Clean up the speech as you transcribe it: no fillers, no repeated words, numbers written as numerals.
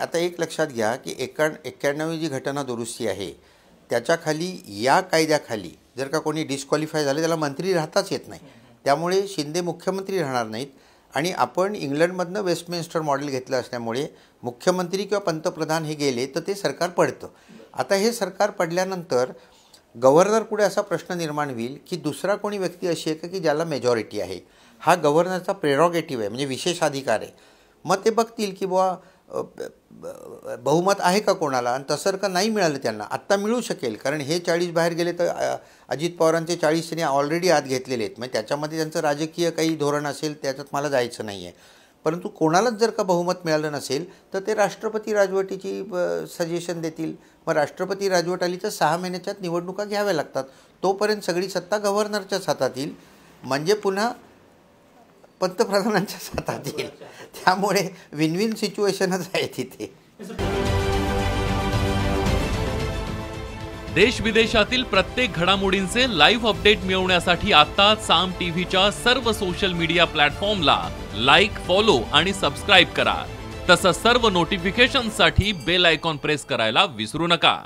आता एक लक्षात घ्या की 91 जी घटना दुरुस्ती आहे त्याच्याखाली या कायद्याखाली जर का कोणी डिस्क्वालिफाय झाले त्याला मंत्री राहताच येत नाही. त्यामुळे शिंदे मुख्यमंत्री राहणार नाहीत आणि आपण इंग्लंडमधनं वेस्टमिन्स्टर मॉडेल घेतलं असल्यामुळे मुख्यमंत्री किंवा पंतप्रधान हे गेले तर ते सरकार पडतं. आता हे सरकार पडल्यानंतर गव्हर्नर पुढे असा प्रश्न निर्माण होईल की दुसरा कोणी व्यक्ती अशी आहे की ज्याला मेजॉरिटी आहे, हा गव्हर्नरचा प्रेरॉगेटिव्ह आहे, म्हणजे विशेषाधिकार आहे. मग ते बघतील की बुवा बहुमत आहे का कोणाला, आणि तसं का नाही मिळालं त्यांना. आत्ता मिळू शकेल कारण हे 40 बाहेर गेले तर अजित पवारांचे 40 त्यांनी ऑलरेडी आत घेतलेले आहेत. म्हणजे त्याच्यामध्ये त्यांचं राजकीय काही धोरण असेल त्याच्यात मला जायचं नाही आहे. परंतु कोणालाच जर का बहुमत मिळालं नसेल तर ते राष्ट्रपती राजवटीची सजेशन देतील. मग राष्ट्रपती राजवट आली तर 6 महिन्याच्यात निवडणुका घ्याव्या लागतात. तोपर्यंत सगळी सत्ता गव्हर्नरच्याच हातात येईल, म्हणजे पुन्हा पंतप्रधानांच्या हातात येईल. त्यामुळे विन विन सिच्युएशनच आहे तिथे. देश विदेशातील प्रत्येक घडामोडींचे लाईव्ह अपडेट मिळवण्यासाठी आता साम टीव्हीच्या सर्व सोशल मीडिया प्लॅटफॉर्मला लाईक, फॉलो आणि सबस्क्राईब करा. तसंच सर्व नोटिफिकेशनसाठी बेल आयकॉन प्रेस करायला विसरू नका.